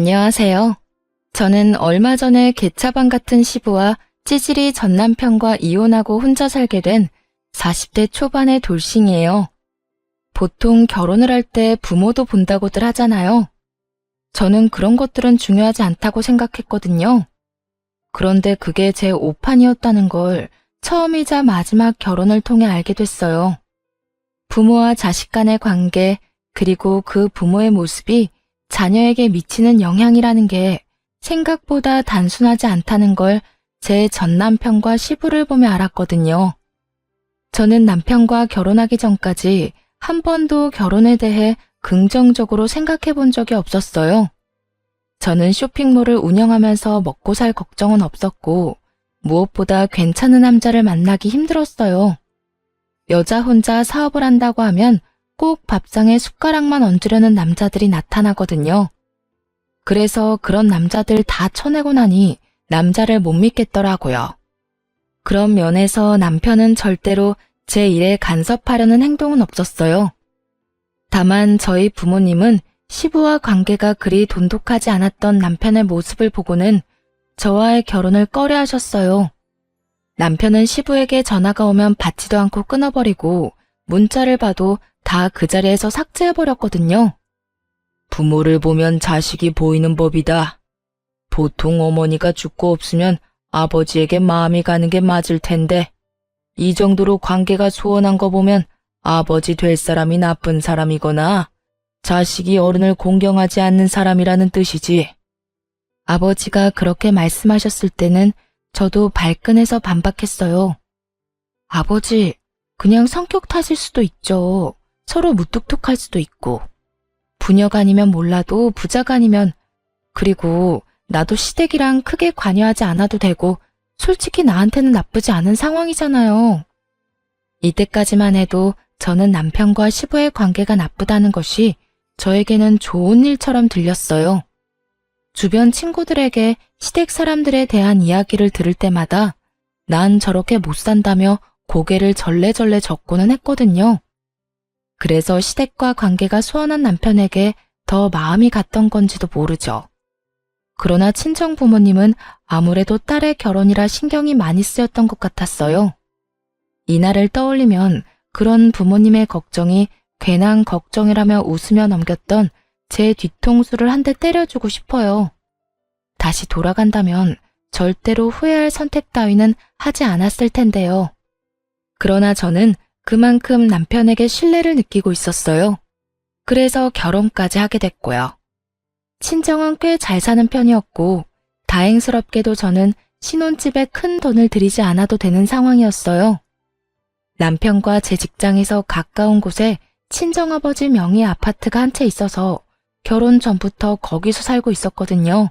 안녕하세요. 저는 얼마 전에 개차반 같은 시부와 찌질이 전 남편과 이혼하고 혼자 살게 된 40대 초반의 돌싱이에요. 보통 결혼을 할 때 부모도 본다고들 하잖아요. 저는 그런 것들은 중요하지 않다고 생각했거든요. 그런데 그게 제 오판이었다는 걸 처음이자 마지막 결혼을 통해 알게 됐어요. 부모와 자식 간의 관계, 그리고 그 부모의 모습이 자녀에게 미치는 영향이라는 게 생각보다 단순하지 않다는 걸 제 전 남편과 시부를 보며 알았거든요. 저는 남편과 결혼하기 전까지 한 번도 결혼에 대해 긍정적으로 생각해 본 적이 없었어요. 저는 쇼핑몰을 운영하면서 먹고 살 걱정은 없었고, 무엇보다 괜찮은 남자를 만나기 힘들었어요. 여자 혼자 사업을 한다고 하면 꼭 밥상에 숟가락만 얹으려는 남자들이 나타나거든요. 그래서 그런 남자들 다 쳐내고 나니 남자를 못 믿겠더라고요. 그런 면에서 남편은 절대로 제 일에 간섭하려는 행동은 없었어요. 다만 저희 부모님은 시부와 관계가 그리 돈독하지 않았던 남편의 모습을 보고는 저와의 결혼을 꺼려하셨어요. 남편은 시부에게 전화가 오면 받지도 않고 끊어버리고 문자를 봐도 다 그 자리에서 삭제해버렸거든요. 부모를 보면 자식이 보이는 법이다. 보통 어머니가 죽고 없으면 아버지에게 마음이 가는 게 맞을 텐데 이 정도로 관계가 소원한 거 보면 아버지 될 사람이 나쁜 사람이거나 자식이 어른을 공경하지 않는 사람이라는 뜻이지. 아버지가 그렇게 말씀하셨을 때는 저도 발끈해서 반박했어요. 아버지, 그냥 성격 탓일 수도 있죠. 서로 무뚝뚝할 수도 있고. 부녀가 아니면 몰라도 부자가 아니면, 그리고 나도 시댁이랑 크게 관여하지 않아도 되고 솔직히 나한테는 나쁘지 않은 상황이잖아요. 이때까지만 해도 저는 남편과 시부의 관계가 나쁘다는 것이 저에게는 좋은 일처럼 들렸어요. 주변 친구들에게 시댁 사람들에 대한 이야기를 들을 때마다 난 저렇게 못 산다며 고개를 절레절레 젓고는 했거든요. 그래서 시댁과 관계가 소원한 남편에게 더 마음이 갔던 건지도 모르죠. 그러나 친정 부모님은 아무래도 딸의 결혼이라 신경이 많이 쓰였던 것 같았어요. 이날을 떠올리면 그런 부모님의 걱정이 괜한 걱정이라며 웃으며 넘겼던 제 뒤통수를 한 대 때려주고 싶어요. 다시 돌아간다면 절대로 후회할 선택 따위는 하지 않았을 텐데요. 그러나 저는 그만큼 남편에게 신뢰를 느끼고 있었어요. 그래서 결혼까지 하게 됐고요. 친정은 꽤 잘 사는 편이었고 다행스럽게도 저는 신혼집에 큰 돈을 들이지 않아도 되는 상황이었어요. 남편과 제 직장에서 가까운 곳에 친정아버지 명의 아파트가 한 채 있어서 결혼 전부터 거기서 살고 있었거든요.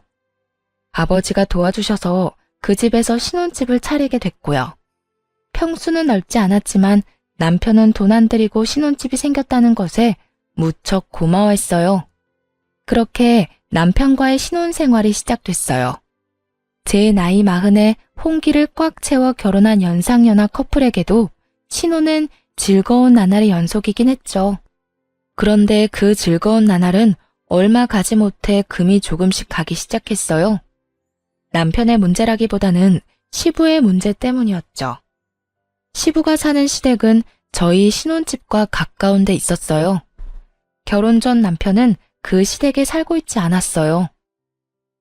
아버지가 도와주셔서 그 집에서 신혼집을 차리게 됐고요. 평수는 넓지 않았지만 남편은 돈 안 들이고 신혼집이 생겼다는 것에 무척 고마워했어요. 그렇게 남편과의 신혼생활이 시작됐어요. 제 나이 40에 홍기를 꽉 채워 결혼한 연상연하 커플에게도 신혼은 즐거운 나날의 연속이긴 했죠. 그런데 그 즐거운 나날은 얼마 가지 못해 금이 조금씩 가기 시작했어요. 남편의 문제라기보다는 시부의 문제 때문이었죠. 시부가 사는 시댁은 저희 신혼집과 가까운 데 있었어요. 결혼 전 남편은 그 시댁에 살고 있지 않았어요.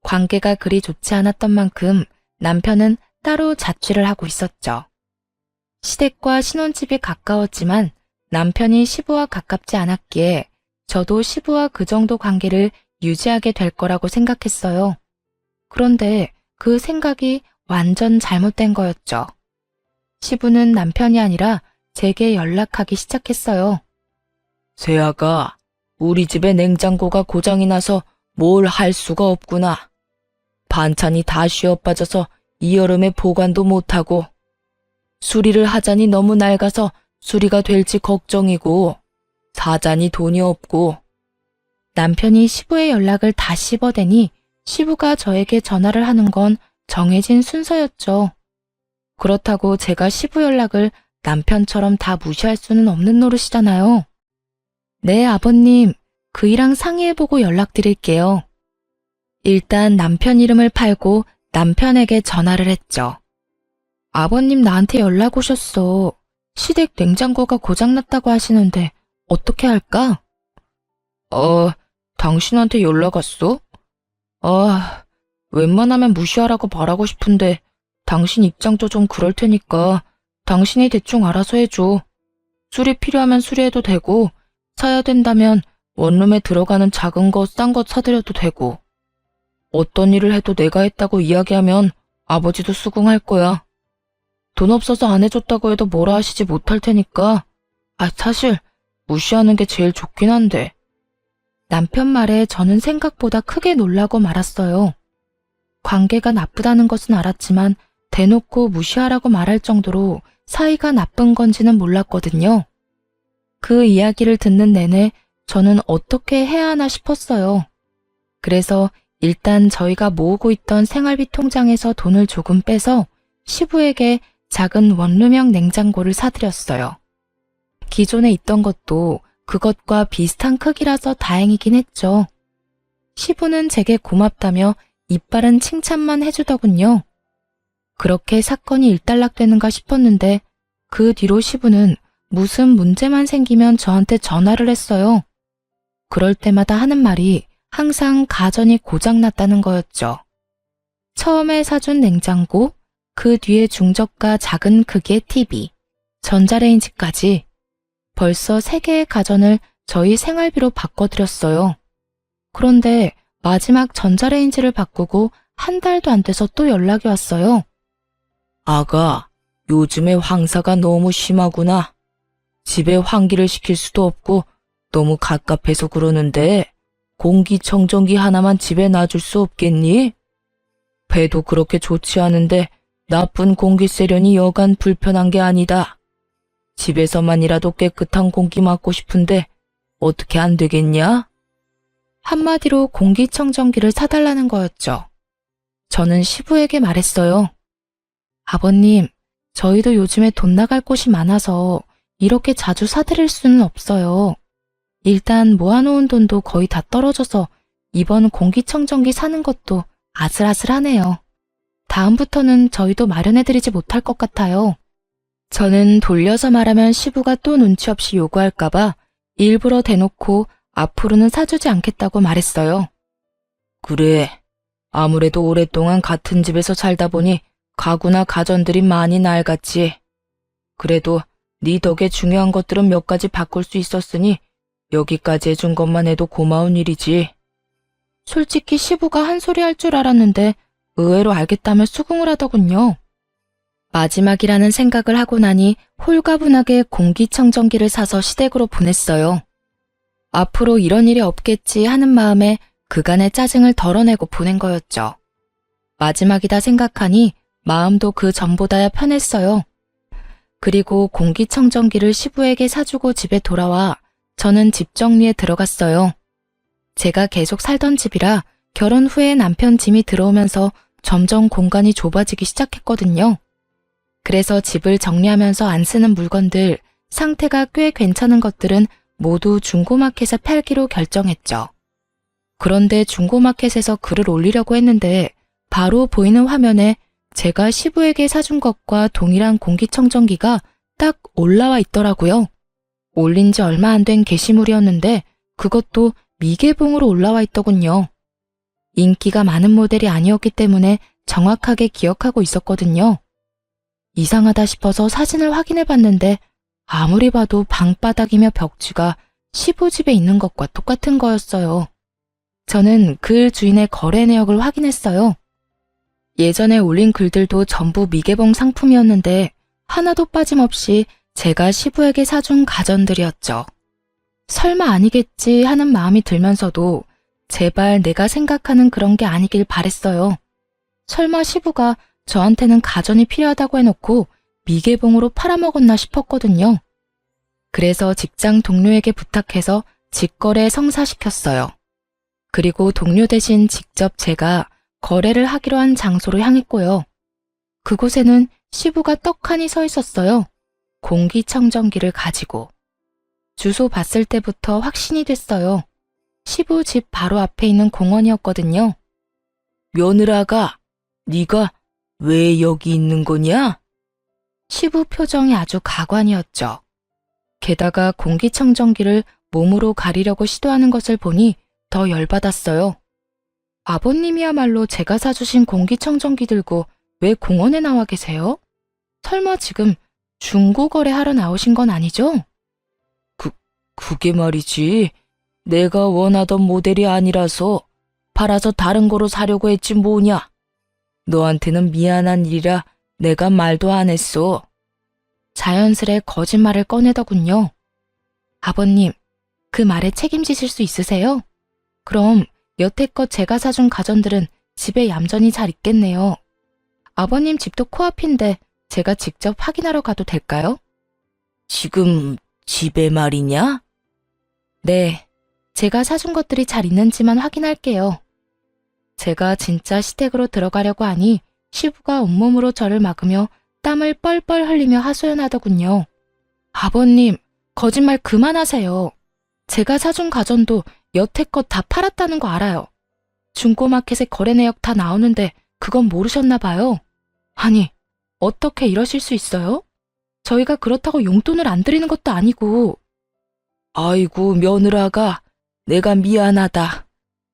관계가 그리 좋지 않았던 만큼 남편은 따로 자취를 하고 있었죠. 시댁과 신혼집이 가까웠지만 남편이 시부와 가깝지 않았기에 저도 시부와 그 정도 관계를 유지하게 될 거라고 생각했어요. 그런데 그 생각이 완전 잘못된 거였죠. 시부는 남편이 아니라 제게 연락하기 시작했어요. 세아가, 우리 집에 냉장고가 고장이 나서 뭘 할 수가 없구나. 반찬이 다 쉬어빠져서 이 여름에 보관도 못하고 수리를 하자니 너무 낡아서 수리가 될지 걱정이고 사자니 돈이 없고. 남편이 시부의 연락을 다 씹어대니 시부가 저에게 전화를 하는 건 정해진 순서였죠. 그렇다고 제가 시부 연락을 남편처럼 다 무시할 수는 없는 노릇이잖아요. 네, 아버님. 그이랑 상의해보고 연락드릴게요. 일단 남편 이름을 팔고 남편에게 전화를 했죠. 아버님 나한테 연락 오셨어. 시댁 냉장고가 고장났다고 하시는데 어떻게 할까? 당신한테 연락 왔어? 웬만하면 무시하라고 말하고 싶은데 당신 입장도 좀 그럴 테니까 당신이 대충 알아서 해줘. 수리 필요하면 수리해도 되고 사야 된다면 원룸에 들어가는 작은 거, 싼 거 사드려도 되고 어떤 일을 해도 내가 했다고 이야기하면 아버지도 수긍할 거야. 돈 없어서 안 해줬다고 해도 뭐라 하시지 못할 테니까 사실 무시하는 게 제일 좋긴 한데. 남편 말에 저는 생각보다 크게 놀라고 말았어요. 관계가 나쁘다는 것은 알았지만 대놓고 무시하라고 말할 정도로 사이가 나쁜 건지는 몰랐거든요. 그 이야기를 듣는 내내 저는 어떻게 해야 하나 싶었어요. 그래서 일단 저희가 모으고 있던 생활비 통장에서 돈을 조금 빼서 시부에게 작은 원룸형 냉장고를 사드렸어요. 기존에 있던 것도 그것과 비슷한 크기라서 다행이긴 했죠. 시부는 제게 고맙다며 이빨은 칭찬만 해주더군요. 그렇게 사건이 일단락되는가 싶었는데 그 뒤로 시부는 무슨 문제만 생기면 저한테 전화를 했어요. 그럴 때마다 하는 말이 항상 가전이 고장났다는 거였죠. 처음에 사준 냉장고, 그 뒤에 중저가 작은 크기의 TV, 전자레인지까지 벌써 3개의 가전을 저희 생활비로 바꿔드렸어요. 그런데 마지막 전자레인지를 바꾸고 한 달도 안 돼서 또 연락이 왔어요. 아가, 요즘에 황사가 너무 심하구나. 집에 환기를 시킬 수도 없고 너무 갑갑해서 그러는데 공기청정기 하나만 집에 놔줄 수 없겠니? 배도 그렇게 좋지 않은데 나쁜 공기세련이 여간 불편한 게 아니다. 집에서만이라도 깨끗한 공기 맡고 싶은데 어떻게 안 되겠냐? 한마디로 공기청정기를 사달라는 거였죠. 저는 시부에게 말했어요. 아버님, 저희도 요즘에 돈 나갈 곳이 많아서 이렇게 자주 사드릴 수는 없어요. 일단 모아놓은 돈도 거의 다 떨어져서 이번 공기청정기 사는 것도 아슬아슬하네요. 다음부터는 저희도 마련해드리지 못할 것 같아요. 저는 돌려서 말하면 시부가 또 눈치 없이 요구할까봐 일부러 대놓고 앞으로는 사주지 않겠다고 말했어요. 그래, 아무래도 오랫동안 같은 집에서 살다 보니 가구나 가전들이 많이 낡았지. 그래도 네 덕에 중요한 것들은 몇 가지 바꿀 수 있었으니 여기까지 해준 것만 해도 고마운 일이지. 솔직히 시부가 한 소리 할 줄 알았는데 의외로 알겠다며 수긍을 하더군요. 마지막이라는 생각을 하고 나니 홀가분하게 공기청정기를 사서 시댁으로 보냈어요. 앞으로 이런 일이 없겠지 하는 마음에 그간의 짜증을 덜어내고 보낸 거였죠. 마지막이다 생각하니 마음도 그 전보다야 편했어요. 그리고 공기청정기를 시부에게 사주고 집에 돌아와 저는 집 정리에 들어갔어요. 제가 계속 살던 집이라 결혼 후에 남편 짐이 들어오면서 점점 공간이 좁아지기 시작했거든요. 그래서 집을 정리하면서 안 쓰는 물건들, 상태가 꽤 괜찮은 것들은 모두 중고마켓에 팔기로 결정했죠. 그런데 중고마켓에서 글을 올리려고 했는데 바로 보이는 화면에 제가 시부에게 사준 것과 동일한 공기청정기가 딱 올라와 있더라고요. 올린 지 얼마 안 된 게시물이었는데 그것도 미개봉으로 올라와 있더군요. 인기가 많은 모델이 아니었기 때문에 정확하게 기억하고 있었거든요. 이상하다 싶어서 사진을 확인해 봤는데 아무리 봐도 방바닥이며 벽지가 시부 집에 있는 것과 똑같은 거였어요. 저는 글 주인의 거래 내역을 확인했어요. 예전에 올린 글들도 전부 미개봉 상품이었는데 하나도 빠짐없이 제가 시부에게 사준 가전들이었죠. 설마 아니겠지 하는 마음이 들면서도 제발 내가 생각하는 그런 게 아니길 바랬어요. 설마 시부가 저한테는 가전이 필요하다고 해놓고 미개봉으로 팔아먹었나 싶었거든요. 그래서 직장 동료에게 부탁해서 직거래 성사시켰어요. 그리고 동료 대신 직접 제가 거래를 하기로 한 장소로 향했고요. 그곳에는 시부가 떡하니 서 있었어요. 공기청정기를 가지고. 주소 봤을 때부터 확신이 됐어요. 시부 집 바로 앞에 있는 공원이었거든요. 며느라가, 네가 왜 여기 있는 거냐? 시부 표정이 아주 가관이었죠. 게다가 공기청정기를 몸으로 가리려고 시도하는 것을 보니 더 열받았어요. 아버님이야말로 제가 사주신 공기청정기 들고 왜 공원에 나와 계세요? 설마 지금 중고거래 하러 나오신 건 아니죠? 그게 말이지. 내가 원하던 모델이 아니라서 팔아서 다른 거로 사려고 했지 뭐냐. 너한테는 미안한 일이라 내가 말도 안 했어. 자연스레 거짓말을 꺼내더군요. 아버님, 그 말에 책임지실 수 있으세요? 그럼 여태껏 제가 사준 가전들은 집에 얌전히 잘 있겠네요. 아버님 집도 코앞인데 제가 직접 확인하러 가도 될까요? 지금 집에 말이냐? 네, 제가 사준 것들이 잘 있는지만 확인할게요. 제가 진짜 시댁으로 들어가려고 하니 시부가 온몸으로 저를 막으며 땀을 뻘뻘 흘리며 하소연하더군요. 아버님, 거짓말 그만하세요. 제가 사준 가전도 여태껏 다 팔았다는 거 알아요. 중고마켓에 거래 내역 다 나오는데 그건 모르셨나 봐요. 아니, 어떻게 이러실 수 있어요? 저희가 그렇다고 용돈을 안 드리는 것도 아니고. 아이고, 며느라가, 내가 미안하다.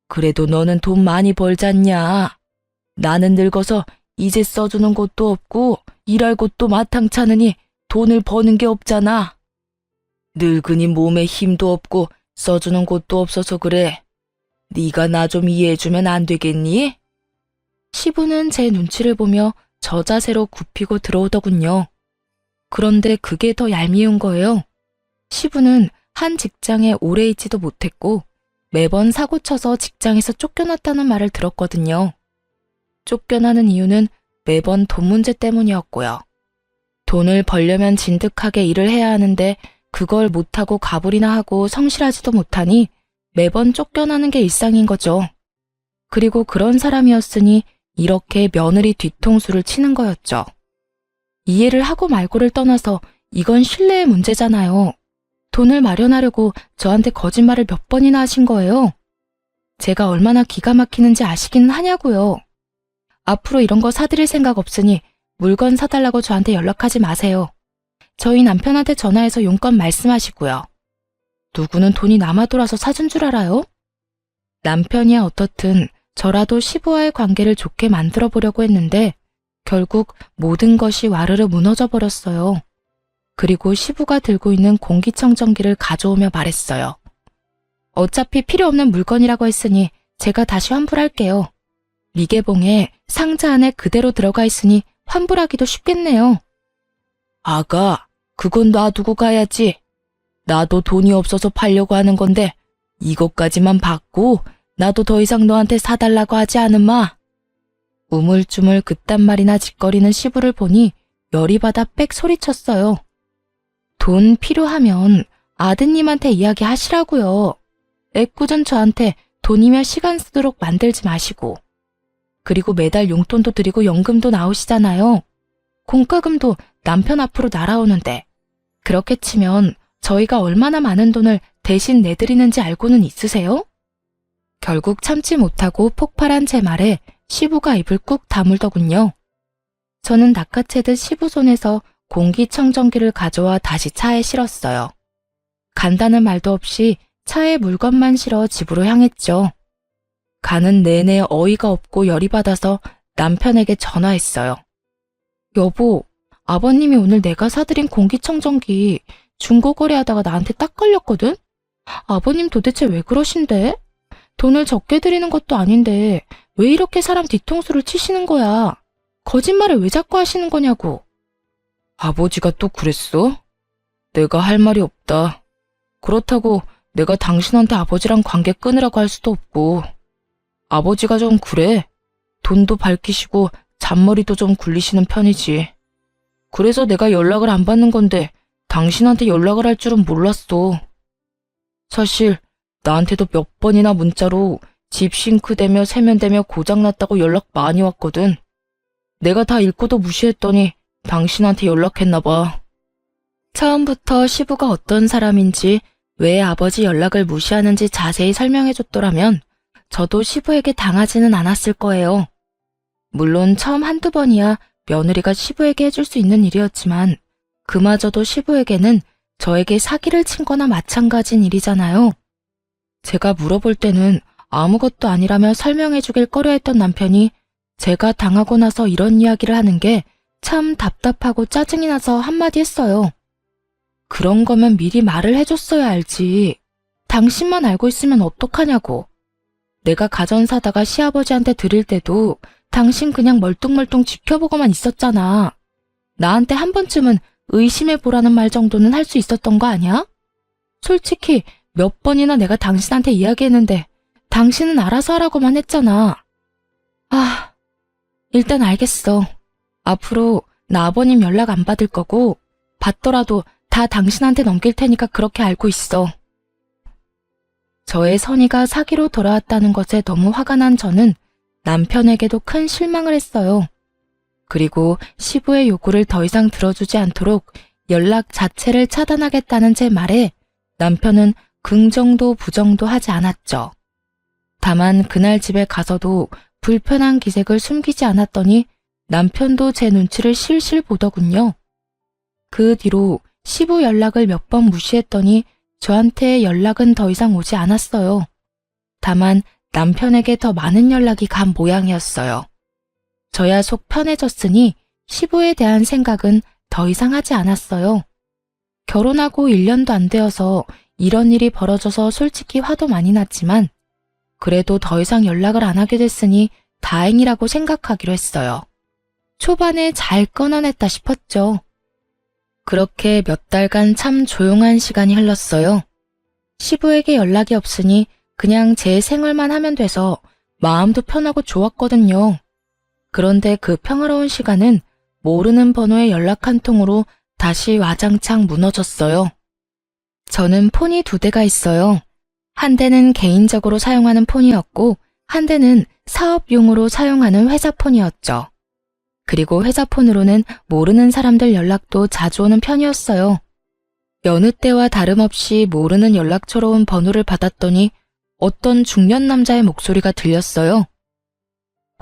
그래도 너는 돈 많이 벌잖냐. 나는 늙어서 이제 써주는 곳도 없고 일할 곳도 마땅찮으니 돈을 버는 게 없잖아. 늙으니 몸에 힘도 없고 써주는 곳도 없어서 그래. 네가 나 좀 이해해주면 안 되겠니? 시부는 제 눈치를 보며 저 자세로 굽히고 들어오더군요. 그런데 그게 더 얄미운 거예요. 시부는 한 직장에 오래 있지도 못했고 매번 사고쳐서 직장에서 쫓겨났다는 말을 들었거든요. 쫓겨나는 이유는 매번 돈 문제 때문이었고요. 돈을 벌려면 진득하게 일을 해야 하는데 그걸 못하고 가불이나 하고 성실하지도 못하니 매번 쫓겨나는 게 일상인 거죠. 그리고 그런 사람이었으니 이렇게 며느리 뒤통수를 치는 거였죠. 이해를 하고 말고를 떠나서 이건 신뢰의 문제잖아요. 돈을 마련하려고 저한테 거짓말을 몇 번이나 하신 거예요. 제가 얼마나 기가 막히는지 아시기는 하냐고요. 앞으로 이런 거 사드릴 생각 없으니 물건 사달라고 저한테 연락하지 마세요. 저희 남편한테 전화해서 용건 말씀하시고요. 누구는 돈이 남아 돌아서 사준 줄 알아요? 남편이야 어떻든 저라도 시부와의 관계를 좋게 만들어 보려고 했는데 결국 모든 것이 와르르 무너져 버렸어요. 그리고 시부가 들고 있는 공기청정기를 가져오며 말했어요. 어차피 필요 없는 물건이라고 했으니 제가 다시 환불할게요. 미개봉에 상자 안에 그대로 들어가 있으니 환불하기도 쉽겠네요. 아가, 그건 놔두고 가야지. 나도 돈이 없어서 팔려고 하는 건데 이것까지만 받고 나도 더 이상 너한테 사달라고 하지 않으마. 우물쭈물 그딴 말이나 짓거리는 시부를 보니 열이 받아 빽 소리쳤어요. 돈 필요하면 아드님한테 이야기하시라고요. 애꿎은 저한테 돈이며 시간 쓰도록 만들지 마시고. 그리고 매달 용돈도 드리고 연금도 나오시잖아요. 공과금도 남편 앞으로 날아오는데 그렇게 치면 저희가 얼마나 많은 돈을 대신 내드리는지 알고는 있으세요? 결국 참지 못하고 폭발한 제 말에 시부가 입을 꾹 다물더군요. 저는 낚아채듯 시부 손에서 공기청정기를 가져와 다시 차에 실었어요. 간다는 말도 없이 차에 물건만 실어 집으로 향했죠. 가는 내내 어이가 없고 열이 받아서 남편에게 전화했어요. 여보, 아버님이 오늘 내가 사드린 공기청정기 중고거래하다가 나한테 딱 걸렸거든? 아버님 도대체 왜 그러신데? 돈을 적게 드리는 것도 아닌데 왜 이렇게 사람 뒤통수를 치시는 거야? 거짓말을 왜 자꾸 하시는 거냐고. 아버지가 또 그랬어? 내가 할 말이 없다. 그렇다고 내가 당신한테 아버지랑 관계 끊으라고 할 수도 없고. 아버지가 좀 그래. 돈도 밝히시고 잔머리도 좀 굴리시는 편이지. 그래서 내가 연락을 안 받는 건데 당신한테 연락을 할 줄은 몰랐어. 사실 나한테도 몇 번이나 문자로 집 싱크대며 세면대며 고장났다고 연락 많이 왔거든. 내가 다 읽고도 무시했더니 당신한테 연락했나 봐. 처음부터 시부가 어떤 사람인지 왜 아버지 연락을 무시하는지 자세히 설명해줬더라면 저도 시부에게 당하지는 않았을 거예요. 물론 처음 한두 번이야 며느리가 시부에게 해줄 수 있는 일이었지만 그마저도 시부에게는 저에게 사기를 친 거나 마찬가지인 일이잖아요. 제가 물어볼 때는 아무것도 아니라며 설명해 주길 꺼려했던 남편이 제가 당하고 나서 이런 이야기를 하는 게 참 답답하고 짜증이 나서 한마디 했어요. 그런 거면 미리 말을 해줬어야 알지. 당신만 알고 있으면 어떡하냐고. 내가 가전 사다가 시아버지한테 드릴 때도 당신 그냥 멀뚱멀뚱 지켜보고만 있었잖아. 나한테 한 번쯤은 의심해보라는 말 정도는 할 수 있었던 거 아니야? 솔직히 몇 번이나 내가 당신한테 이야기했는데 당신은 알아서 하라고만 했잖아. 아, 일단 알겠어. 앞으로 나 아버님 연락 안 받을 거고 받더라도 다 당신한테 넘길 테니까 그렇게 알고 있어. 저의 선의가 사기로 돌아왔다는 것에 너무 화가 난 저는 남편에게도 큰 실망을 했어요. 그리고 시부의 요구를 더 이상 들어주지 않도록 연락 자체를 차단하겠다는 제 말에 남편은 긍정도 부정도 하지 않았죠. 다만 그날 집에 가서도 불편한 기색을 숨기지 않았더니 남편도 제 눈치를 실실 보더군요. 그 뒤로 시부 연락을 몇 번 무시했더니 저한테 연락은 더 이상 오지 않았어요. 다만 남편에게 더 많은 연락이 간 모양이었어요. 저야 속 편해졌으니 시부에 대한 생각은 더 이상 하지 않았어요. 결혼하고 1년도 안 되어서 이런 일이 벌어져서 솔직히 화도 많이 났지만 그래도 더 이상 연락을 안 하게 됐으니 다행이라고 생각하기로 했어요. 초반에 잘 끊어냈다 싶었죠. 그렇게 몇 달간 참 조용한 시간이 흘렀어요. 시부에게 연락이 없으니 그냥 제 생활만 하면 돼서 마음도 편하고 좋았거든요. 그런데 그 평화로운 시간은 모르는 번호에 연락 한 통으로 다시 와장창 무너졌어요. 저는 폰이 2대가 있어요. 한 대는 개인적으로 사용하는 폰이었고 한 대는 사업용으로 사용하는 회사 폰이었죠. 그리고 회사 폰으로는 모르는 사람들 연락도 자주 오는 편이었어요. 여느 때와 다름없이 모르는 연락처로 온 번호를 받았더니 어떤 중년 남자의 목소리가 들렸어요.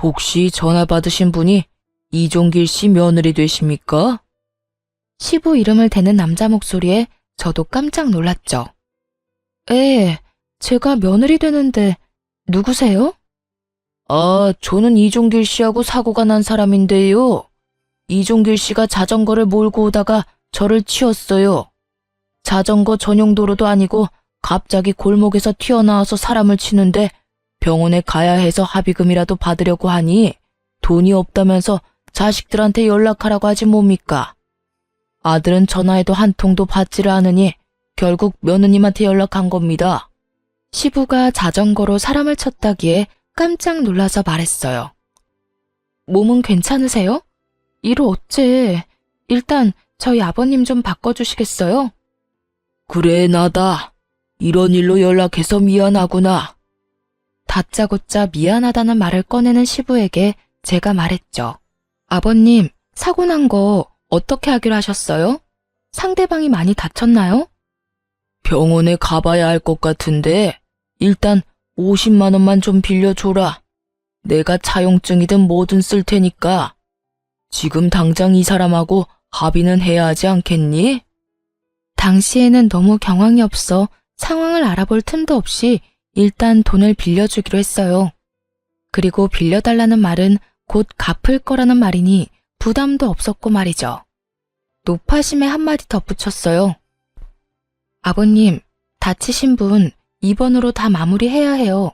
혹시 전화 받으신 분이 이종길 씨 며느리 되십니까? 시부 이름을 대는 남자 목소리에 저도 깜짝 놀랐죠. 예, 제가 며느리 되는데 누구세요? 아, 저는 이종길 씨하고 사고가 난 사람인데요. 이종길 씨가 자전거를 몰고 오다가 저를 치었어요. 자전거 전용 도로도 아니고 갑자기 골목에서 튀어나와서 사람을 치는데 병원에 가야 해서 합의금이라도 받으려고 하니 돈이 없다면서 자식들한테 연락하라고 하지 뭡니까? 아들은 전화해도 한 통도 받지를 않으니 결국 며느님한테 연락한 겁니다. 시부가 자전거로 사람을 쳤다기에 깜짝 놀라서 말했어요. 몸은 괜찮으세요? 이로 어째. 일단 저희 아버님 좀 바꿔주시겠어요? 그래, 나다. 이런 일로 연락해서 미안하구나. 다짜고짜 미안하다는 말을 꺼내는 시부에게 제가 말했죠. 아버님, 사고 난 거 어떻게 하기로 하셨어요? 상대방이 많이 다쳤나요? 병원에 가봐야 할 것 같은데 일단 50만 원만 좀 빌려줘라. 내가 차용증이든 뭐든 쓸 테니까. 지금 당장 이 사람하고 합의는 해야 하지 않겠니? 당시에는 너무 경황이 없어 상황을 알아볼 틈도 없이 일단 돈을 빌려주기로 했어요. 그리고 빌려달라는 말은 곧 갚을 거라는 말이니 부담도 없었고 말이죠. 노파심에 한마디 덧붙였어요. 아버님, 다치신 분 입원으로 다 마무리해야 해요.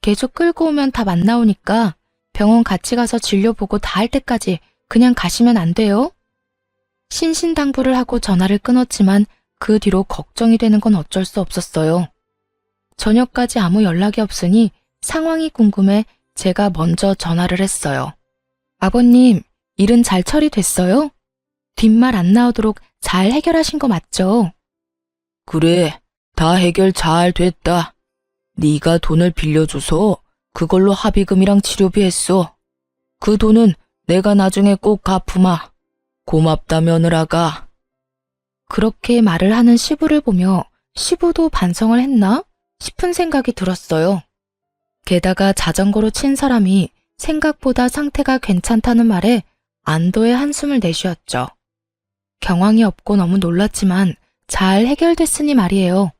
계속 끌고 오면 답 안 나오니까 병원 같이 가서 진료 보고 다 할 때까지 그냥 가시면 안 돼요? 신신당부를 하고 전화를 끊었지만 그 뒤로 걱정이 되는 건 어쩔 수 없었어요. 저녁까지 아무 연락이 없으니 상황이 궁금해 제가 먼저 전화를 했어요. 아버님, 일은 잘 처리됐어요? 뒷말 안 나오도록 잘 해결하신 거 맞죠? 그래, 다 해결 잘 됐다. 네가 돈을 빌려줘서 그걸로 합의금이랑 치료비 했어. 그 돈은 내가 나중에 꼭 갚으마. 고맙다, 며느라가. 그렇게 말을 하는 시부를 보며 시부도 반성을 했나 싶은 생각이 들었어요. 게다가 자전거로 친 사람이 생각보다 상태가 괜찮다는 말에 안도의 한숨을 내쉬었죠. 경황이 없고 너무 놀랐지만 잘 해결됐으니 말이에요.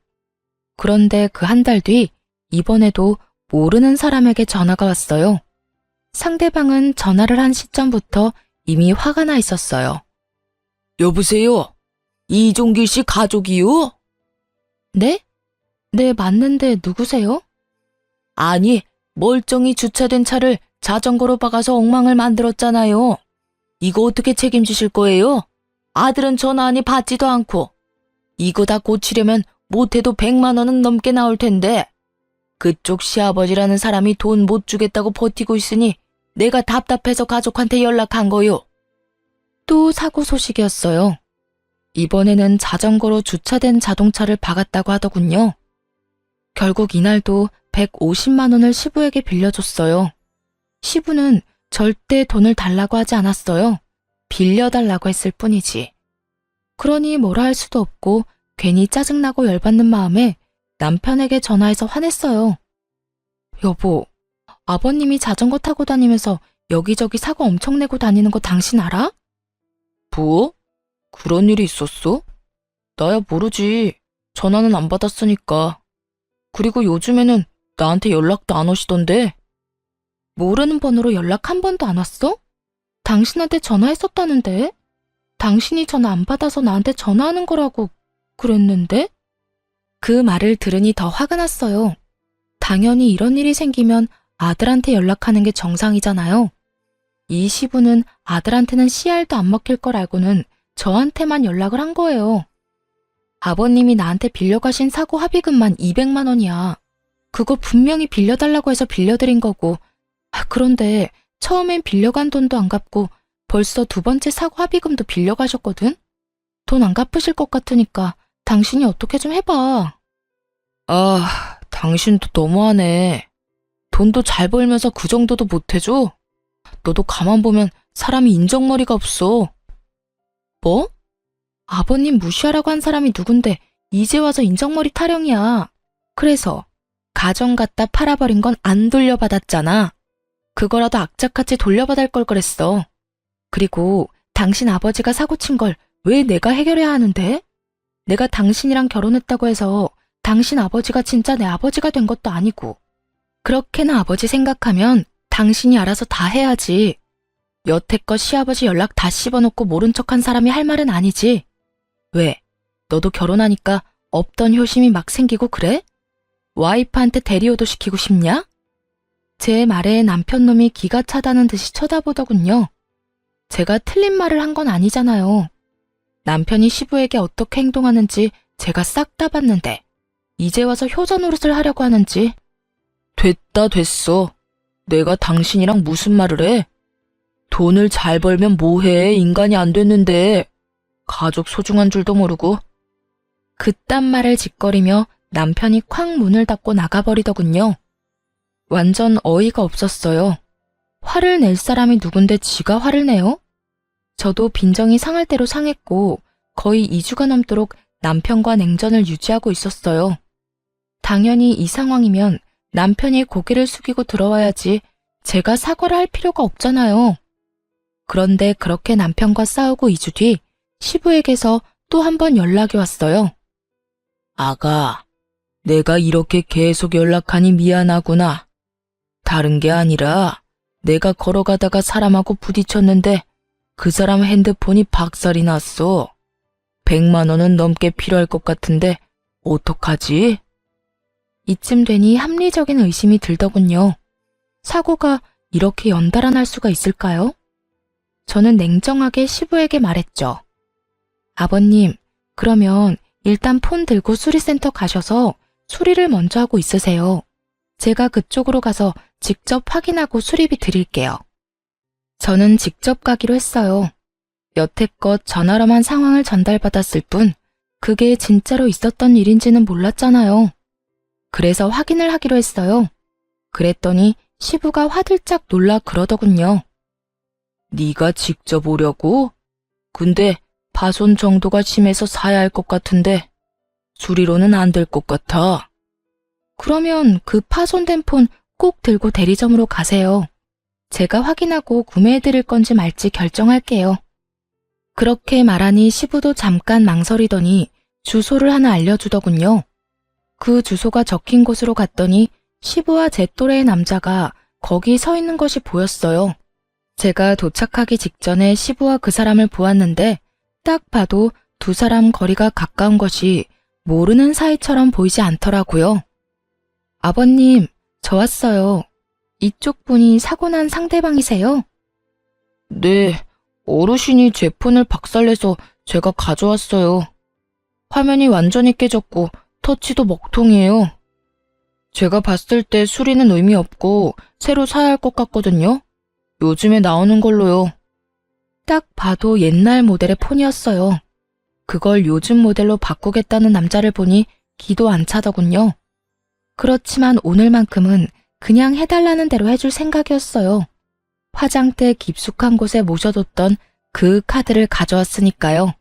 그런데 그 한 달 뒤 이번에도 모르는 사람에게 전화가 왔어요. 상대방은 전화를 한 시점부터 이미 화가 나 있었어요. 여보세요? 이종길 씨 가족이요? 네? 네, 맞는데 누구세요? 아니, 멀쩡히 주차된 차를 자전거로 박아서 엉망을 만들었잖아요. 이거 어떻게 책임지실 거예요? 아들은 전화하니 받지도 않고. 이거 다 고치려면 못해도 100만 원은 넘게 나올 텐데. 그쪽 시아버지라는 사람이 돈 못 주겠다고 버티고 있으니 내가 답답해서 가족한테 연락한 거요. 또 사고 소식이었어요. 이번에는 자전거로 주차된 자동차를 박았다고 하더군요. 결국 이날도 150만 원을 시부에게 빌려줬어요. 시부는 절대 돈을 달라고 하지 않았어요. 빌려달라고 했을 뿐이지. 그러니 뭐라 할 수도 없고 괜히 짜증나고 열받는 마음에 남편에게 전화해서 화냈어요. 여보, 아버님이 자전거 타고 다니면서 여기저기 사고 엄청 내고 다니는 거 당신 알아? 뭐? 그런 일이 있었어? 나야 모르지. 전화는 안 받았으니까. 그리고 요즘에는 나한테 연락도 안 오시던데. 모르는 번호로 연락 한 번도 안 왔어? 당신한테 전화했었다는데? 당신이 전화 안 받아서 나한테 전화하는 거라고 그랬는데? 그 말을 들으니 더 화가 났어요. 당연히 이런 일이 생기면 아들한테 연락하는 게 정상이잖아요. 이 시부는 아들한테는 씨알도 안 먹힐 걸 알고는 저한테만 연락을 한 거예요. 아버님이 나한테 빌려가신 사고 합의금만 200만 원이야. 그거 분명히 빌려달라고 해서 빌려드린 거고. 그런데 처음엔 빌려간 돈도 안 갚고 벌써 두 번째 사고 합의금도 빌려가셨거든? 돈 안 갚으실 것 같으니까 당신이 어떻게 좀 해봐. 아, 당신도 너무하네. 돈도 잘 벌면서 그 정도도 못 해줘? 너도 가만 보면 사람이 인정머리가 없어. 뭐? 아버님 무시하라고 한 사람이 누군데 이제 와서 인정머리 타령이야. 그래서 가정 갖다 팔아버린 건 안 돌려받았잖아. 그거라도 악착같이 돌려받을 걸 그랬어. 그리고 당신 아버지가 사고 친 걸 왜 내가 해결해야 하는데? 내가 당신이랑 결혼했다고 해서 당신 아버지가 진짜 내 아버지가 된 것도 아니고. 그렇게나 아버지 생각하면 당신이 알아서 다 해야지. 여태껏 시아버지 연락 다 씹어놓고 모른 척한 사람이 할 말은 아니지. 왜? 너도 결혼하니까 없던 효심이 막 생기고 그래? 와이프한테 대리호도 시키고 싶냐? 제 말에 남편놈이 기가 차다는 듯이 쳐다보더군요. 제가 틀린 말을 한 건 아니잖아요. 남편이 시부에게 어떻게 행동하는지 제가 싹 다 봤는데 이제 와서 효자 노릇을 하려고 하는지. 됐다 됐어. 내가 당신이랑 무슨 말을 해? 돈을 잘 벌면 뭐해? 인간이 안 됐는데. 가족 소중한 줄도 모르고. 그딴 말을 짓거리며 남편이 쾅 문을 닫고 나가버리더군요. 완전 어이가 없었어요. 화를 낼 사람이 누군데 지가 화를 내요? 저도 빈정이 상할 대로 상했고 거의 2주가 넘도록 남편과 냉전을 유지하고 있었어요. 당연히 이 상황이면 남편이 고개를 숙이고 들어와야지 제가 사과를 할 필요가 없잖아요. 그런데 그렇게 남편과 싸우고 2주 뒤 시부에게서 또 한 번 연락이 왔어요. 아가, 내가 이렇게 계속 연락하니 미안하구나. 다른 게 아니라 내가 걸어가다가 사람하고 부딪혔는데 그 사람 핸드폰이 박살이 났어. 100만 원은 넘게 필요할 것 같은데 어떡하지? 이쯤 되니 합리적인 의심이 들더군요. 사고가 이렇게 연달아 날 수가 있을까요? 저는 냉정하게 시부에게 말했죠. 아버님, 그러면 일단 폰 들고 수리센터 가셔서 수리를 먼저 하고 있으세요. 제가 그쪽으로 가서 직접 확인하고 수리비 드릴게요. 저는 직접 가기로 했어요. 여태껏 전화로만 상황을 전달받았을 뿐 그게 진짜로 있었던 일인지는 몰랐잖아요. 그래서 확인을 하기로 했어요. 그랬더니 시부가 화들짝 놀라 그러더군요. 네가 직접 오려고? 근데 파손 정도가 심해서 사야 할 것 같은데 수리로는 안 될 것 같아. 그러면 그 파손된 폰 꼭 들고 대리점으로 가세요. 제가 확인하고 구매해드릴 건지 말지 결정할게요. 그렇게 말하니 시부도 잠깐 망설이더니 주소를 하나 알려주더군요. 그 주소가 적힌 곳으로 갔더니 시부와 제 또래의 남자가 거기 서 있는 것이 보였어요. 제가 도착하기 직전에 시부와 그 사람을 보았는데 딱 봐도 두 사람 거리가 가까운 것이 모르는 사이처럼 보이지 않더라고요. 아버님, 저 왔어요. 이쪽 분이 사고 난 상대방이세요? 네, 어르신이 제 폰을 박살내서 제가 가져왔어요. 화면이 완전히 깨졌고 터치도 먹통이에요. 제가 봤을 때 수리는 의미 없고 새로 사야 할 것 같거든요. 요즘에 나오는 걸로요. 딱 봐도 옛날 모델의 폰이었어요. 그걸 요즘 모델로 바꾸겠다는 남자를 보니 기도 안 차더군요. 그렇지만 오늘만큼은 그냥 해달라는 대로 해줄 생각이었어요. 화장대 깊숙한 곳에 모셔뒀던 그 카드를 가져왔으니까요.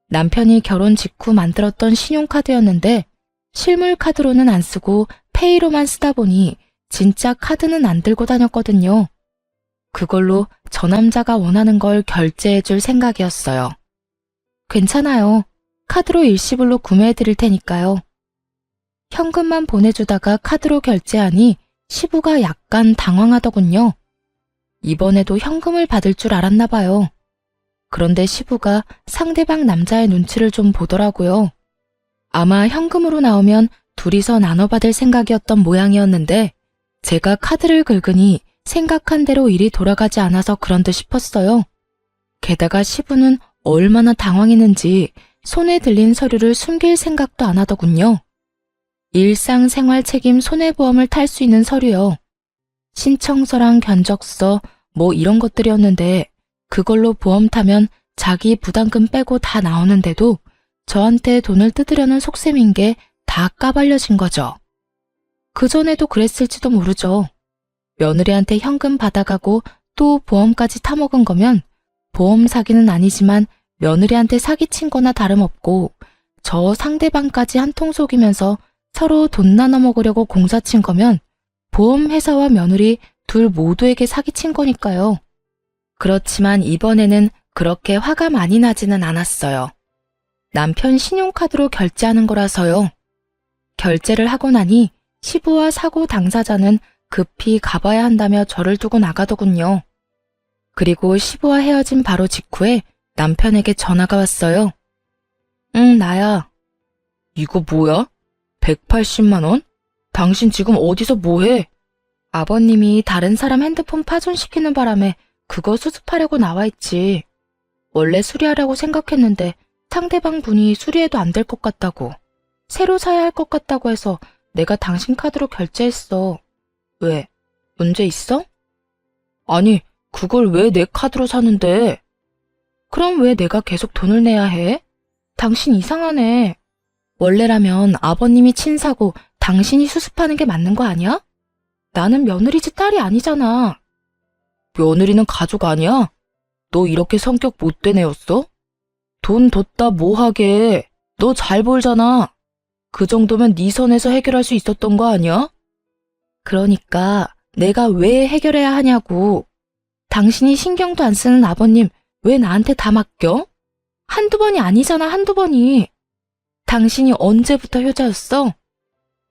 남편이 결혼 직후 만들었던 신용카드였는데 실물 카드로는 안 쓰고 페이로만 쓰다 보니 진짜 카드는 안 들고 다녔거든요. 그걸로 저 남자가 원하는 걸 결제해줄 생각이었어요. 괜찮아요. 카드로 일시불로 구매해드릴 테니까요. 현금만 보내주다가 카드로 결제하니 시부가 약간 당황하더군요. 이번에도 현금을 받을 줄 알았나 봐요. 그런데 시부가 상대방 남자의 눈치를 좀 보더라고요. 아마 현금으로 나오면 둘이서 나눠받을 생각이었던 모양이었는데 제가 카드를 긁으니 생각한 대로 일이 돌아가지 않아서 그런 듯 싶었어요. 게다가 시부는 얼마나 당황했는지 손에 들린 서류를 숨길 생각도 안 하더군요. 일상생활 책임 손해보험을 탈 수 있는 서류요. 신청서랑 견적서 뭐 이런 것들이었는데 그걸로 보험 타면 자기 부담금 빼고 다 나오는데도 저한테 돈을 뜯으려는 속셈인 게 다 까발려진 거죠. 그전에도 그랬을지도 모르죠. 며느리한테 현금 받아가고 또 보험까지 타먹은 거면 보험 사기는 아니지만 며느리한테 사기친 거나 다름없고 저 상대방까지 한통 속이면서 서로 돈 나눠 먹으려고 공사친 거면 보험회사와 며느리 둘 모두에게 사기친 거니까요. 그렇지만 이번에는 그렇게 화가 많이 나지는 않았어요. 남편 신용카드로 결제하는 거라서요. 결제를 하고 나니 시부와 사고 당사자는 급히 가봐야 한다며 저를 두고 나가더군요. 그리고 시부와 헤어진 바로 직후에 남편에게 전화가 왔어요. 응, 나야. 이거 뭐야? 180만 원? 당신 지금 어디서 뭐해? 아버님이 다른 사람 핸드폰 파손시키는 바람에 그거 수습하려고 나와 있지. 원래 수리하려고 생각했는데 상대방 분이 수리해도 안 될 것 같다고. 새로 사야 할 것 같다고 해서 내가 당신 카드로 결제했어. 왜? 문제 있어? 아니, 그걸 왜 내 카드로 사는데? 그럼 왜 내가 계속 돈을 내야 해? 당신 이상하네. 원래라면 아버님이 친 사고 당신이 수습하는 게 맞는 거 아니야? 나는 며느리 집 딸이 아니잖아. 며느리는 가족 아니야? 너 이렇게 성격 못된 애였어? 돈 뒀다 뭐하게. 너 잘 벌잖아. 그 정도면 네 선에서 해결할 수 있었던 거 아니야? 그러니까 내가 왜 해결해야 하냐고. 당신이 신경도 안 쓰는 아버님 왜 나한테 다 맡겨? 한두 번이 아니잖아, 한두 번이. 당신이 언제부터 효자였어?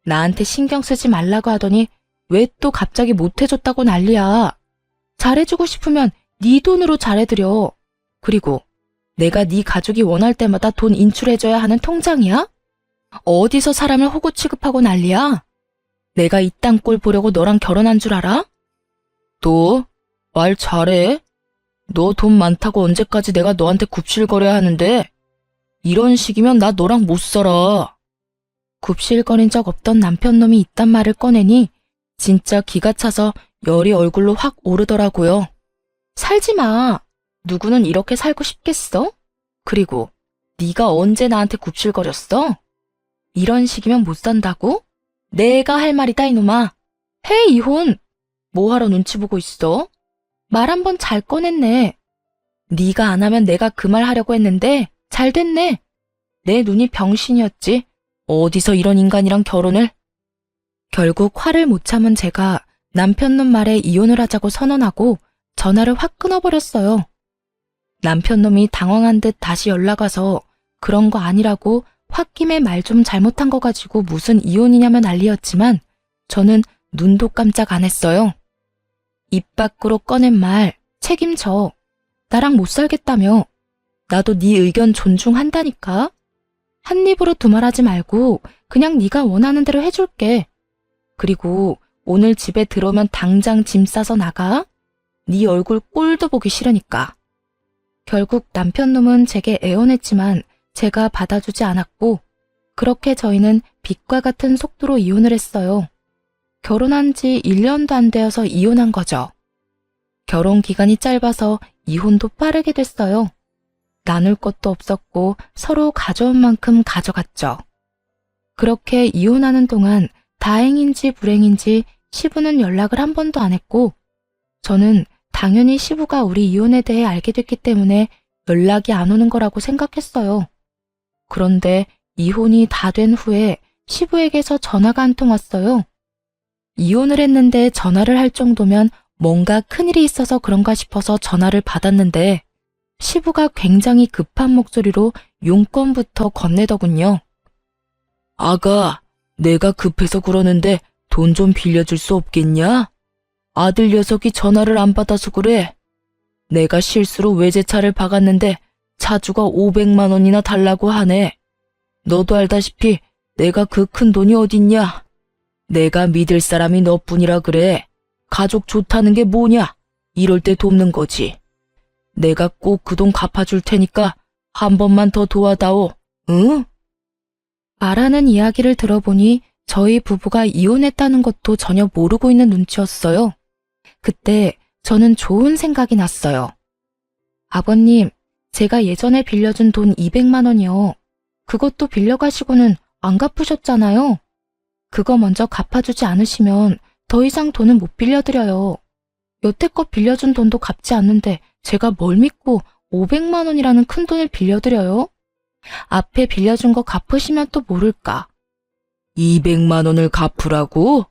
나한테 신경 쓰지 말라고 하더니 왜 또 갑자기 못해줬다고 난리야. 잘해주고 싶으면 네 돈으로 잘해드려. 그리고 내가 네 가족이 원할 때마다 돈 인출해줘야 하는 통장이야? 어디서 사람을 호구 취급하고 난리야? 내가 이 땅 꼴 보려고 너랑 결혼한 줄 알아? 너 말 잘해. 너 돈 많다고 언제까지 내가 너한테 굽실거려야 하는데? 이런 식이면 나 너랑 못 살아. 굽실거린 적 없던 남편 놈이 이딴 말을 꺼내니 진짜 기가 차서 열이 얼굴로 확 오르더라고요. 살지 마. 누구는 이렇게 살고 싶겠어? 그리고 네가 언제 나한테 굽실거렸어? 이런 식이면 못 산다고? 내가 할 말이다 이놈아. 해 이혼. 뭐하러 눈치 보고 있어? 말 한 번 잘 꺼냈네. 네가 안 하면 내가 그 말 하려고 했는데 잘 됐네. 내 눈이 병신이었지. 어디서 이런 인간이랑 결혼을? 결국 화를 못 참은 제가 남편 놈 말에 이혼을 하자고 선언하고 전화를 확 끊어버렸어요. 남편 놈이 당황한 듯 다시 연락 와서 그런 거 아니라고 홧김에 말 좀 잘못한 거 가지고 무슨 이혼이냐며 난리였지만 저는 눈도 깜짝 안 했어요. 입 밖으로 꺼낸 말 책임져. 나랑 못 살겠다며. 나도 네 의견 존중한다니까. 한 입으로 두말하지 말고 그냥 네가 원하는 대로 해줄게. 그리고 오늘 집에 들어오면 당장 짐 싸서 나가. 네 얼굴 꼴도 보기 싫으니까. 결국 남편 놈은 제게 애원했지만 제가 받아주지 않았고 그렇게 저희는 빛과 같은 속도로 이혼을 했어요. 결혼한 지 1년도 안 되어서 이혼한 거죠. 결혼 기간이 짧아서 이혼도 빠르게 됐어요. 나눌 것도 없었고 서로 가져온 만큼 가져갔죠. 그렇게 이혼하는 동안 다행인지 불행인지 시부는 연락을 한 번도 안 했고 저는 당연히 시부가 우리 이혼에 대해 알게 됐기 때문에 연락이 안 오는 거라고 생각했어요. 그런데 이혼이 다 된 후에 시부에게서 전화가 한 통 왔어요. 이혼을 했는데 전화를 할 정도면 뭔가 큰일이 있어서 그런가 싶어서 전화를 받았는데 시부가 굉장히 급한 목소리로 용건부터 건네더군요. 아가, 내가 급해서 그러는데 돈 좀 빌려줄 수 없겠냐? 아들 녀석이 전화를 안 받아서 그래. 내가 실수로 외제차를 박았는데 차주가 500만 원이나 달라고 하네. 너도 알다시피 내가 그 큰 돈이 어딨냐? 내가 믿을 사람이 너뿐이라 그래. 가족 좋다는 게 뭐냐? 이럴 때 돕는 거지. 내가 꼭 그 돈 갚아줄 테니까 한 번만 더 도와다오. 응? 말하는 이야기를 들어보니 저희 부부가 이혼했다는 것도 전혀 모르고 있는 눈치였어요. 그때 저는 좋은 생각이 났어요. 아버님, 제가 예전에 빌려준 돈 200만 원이요. 그것도 빌려가시고는 안 갚으셨잖아요. 그거 먼저 갚아주지 않으시면 더 이상 돈은 못 빌려드려요. 여태껏 빌려준 돈도 갚지 않는데 제가 뭘 믿고 500만 원이라는 큰 돈을 빌려드려요? 앞에 빌려준 거 갚으시면 또 모를까. 200만 원을 갚으라고?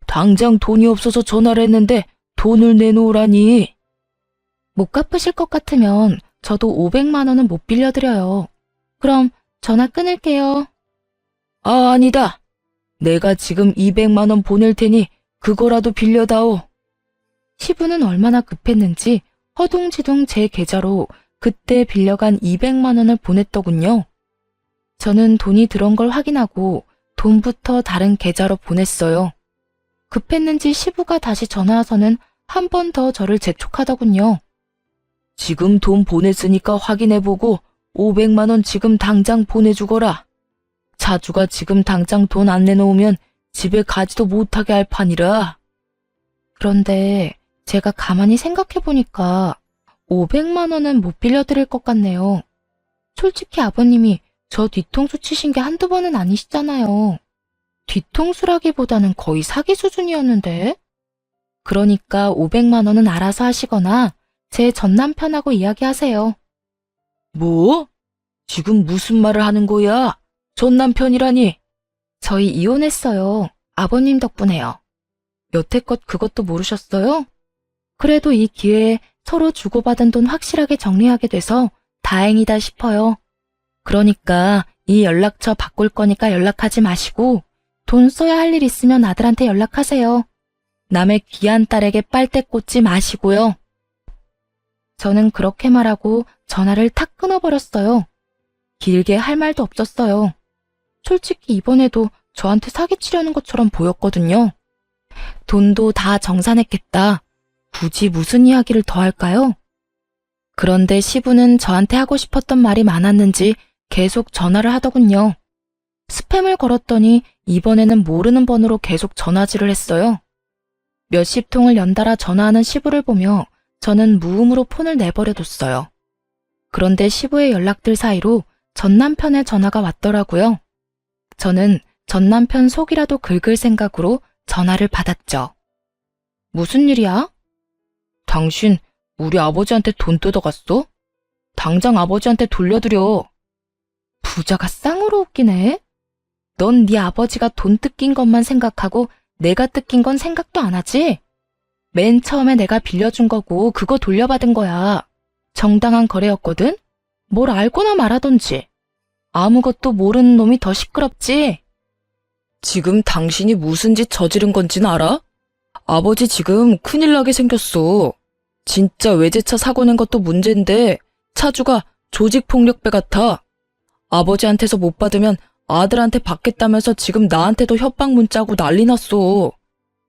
당장 돈이 없어서 전화를 했는데 돈을 내놓으라니. 못 갚으실 것 같으면 저도 500만 원은 못 빌려드려요. 그럼 전화 끊을게요. 아, 아니다. 내가 지금 200만 원 보낼 테니 그거라도 빌려다오. 시부는 얼마나 급했는지 허둥지둥 제 계좌로 그때 빌려간 200만 원을 보냈더군요. 저는 돈이 들어온 걸 확인하고 돈부터 다른 계좌로 보냈어요. 급했는지 시부가 다시 전화와서는 한 번 더 저를 재촉하더군요. 지금 돈 보냈으니까 확인해보고 500만 원 지금 당장 보내주거라. 차주가 지금 당장 돈 안 내놓으면 집에 가지도 못하게 할 판이라. 그런데 제가 가만히 생각해보니까 500만 원은 못 빌려드릴 것 같네요. 솔직히 아버님이 저 뒤통수 치신 게 한두 번은 아니시잖아요. 뒤통수라기보다는 거의 사기 수준이었는데. 그러니까 500만 원은 알아서 하시거나 제 전남편하고 이야기하세요. 뭐? 지금 무슨 말을 하는 거야? 전 남편이라니. 저희 이혼했어요. 아버님 덕분에요. 여태껏 그것도 모르셨어요? 그래도 이 기회에 서로 주고받은 돈 확실하게 정리하게 돼서 다행이다 싶어요. 그러니까 이 연락처 바꿀 거니까 연락하지 마시고 돈 써야 할 일 있으면 아들한테 연락하세요. 남의 귀한 딸에게 빨대 꽂지 마시고요. 저는 그렇게 말하고 전화를 탁 끊어버렸어요. 길게 할 말도 없었어요. 솔직히 이번에도 저한테 사기치려는 것처럼 보였거든요. 돈도 다 정산했겠다. 굳이 무슨 이야기를 더 할까요? 그런데 시부는 저한테 하고 싶었던 말이 많았는지 계속 전화를 하더군요. 스팸을 걸었더니 이번에는 모르는 번호로 계속 전화질을 했어요. 몇십 통을 연달아 전화하는 시부를 보며 저는 무음으로 폰을 내버려뒀어요. 그런데 시부의 연락들 사이로 전남편의 전화가 왔더라고요. 저는 전남편 속이라도 긁을 생각으로 전화를 받았죠. 무슨 일이야? 당신 우리 아버지한테 돈 뜯어갔어? 당장 아버지한테 돌려드려. 부자가 쌍으로 웃기네. 넌 네 아버지가 돈 뜯긴 것만 생각하고 내가 뜯긴 건 생각도 안 하지? 맨 처음에 내가 빌려준 거고 그거 돌려받은 거야. 정당한 거래였거든? 뭘 알고나 말하던지. 아무것도 모르는 놈이 더 시끄럽지? 지금 당신이 무슨 짓 저지른 건지는 알아? 아버지 지금 큰일 나게 생겼어. 진짜 외제차 사고 낸 것도 문제인데 차주가 조직폭력배 같아. 아버지한테서 못 받으면 아들한테 받겠다면서 지금 나한테도 협박 문자고 난리 났어.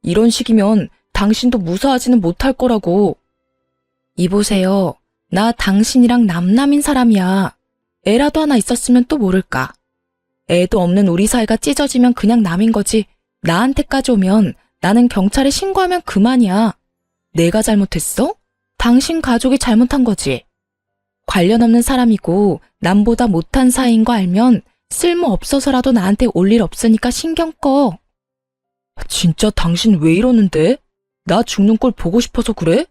이런 식이면 당신도 무사하지는 못할 거라고. 이보세요. 나 당신이랑 남남인 사람이야. 애라도 하나 있었으면 또 모를까. 애도 없는 우리 사이가 찢어지면 그냥 남인 거지. 나한테까지 오면 나는 경찰에 신고하면 그만이야. 내가 잘못했어? 당신 가족이 잘못한 거지. 관련 없는 사람이고 남보다 못한 사이인 거 알면 쓸모 없어서라도 나한테 올 일 없으니까 신경 꺼. 진짜 당신 왜 이러는데? 나 죽는 꼴 보고 싶어서 그래?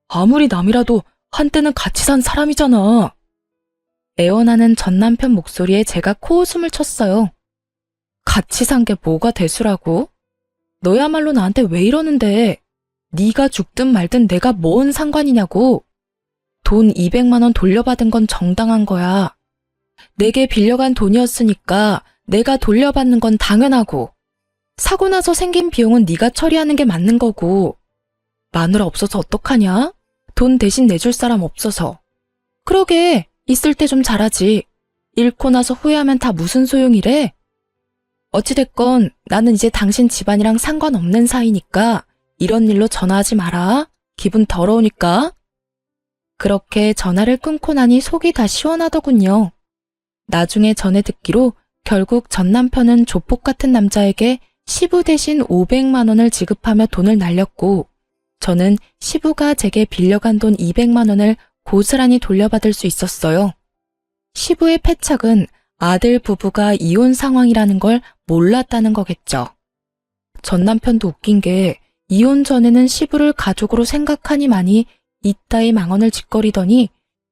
아무리 남이라도 한때는 같이 산 사람이잖아. 애원하는 전 남편 목소리에 제가 코웃음을 쳤어요. 같이 산 게 뭐가 대수라고? 너야말로 나한테 왜 이러는데? 네가 죽든 말든 내가 뭔 상관이냐고. 돈 200만 원 돌려받은 건 정당한 거야. 내게 빌려간 돈이었으니까 내가 돌려받는 건 당연하고. 사고 나서 생긴 비용은 네가 처리하는 게 맞는 거고. 마누라 없어서 어떡하냐? 돈 대신 내줄 사람 없어서. 그러게, 있을 때 좀 잘하지. 잃고 나서 후회하면 다 무슨 소용이래? 어찌됐건 나는 이제 당신 집안이랑 상관없는 사이니까 이런 일로 전화하지 마라. 기분 더러우니까. 그렇게 전화를 끊고 나니 속이 다 시원하더군요. 나중에 전해 듣기로 결국 전 남편은 조폭 같은 남자에게 시부 대신 500만 원을 지급하며 돈을 날렸고 저는 시부가 제게 빌려간 돈 200만 원을 고스란히 돌려받을 수 있었어요. 시부의 패착은 아들 부부가 이혼 상황이라는 걸 몰랐다는 거겠죠. 전 남편도 웃긴 게 이혼 전에는 시부를 가족으로 생각하니만이 이따위 망언을 짓거리더니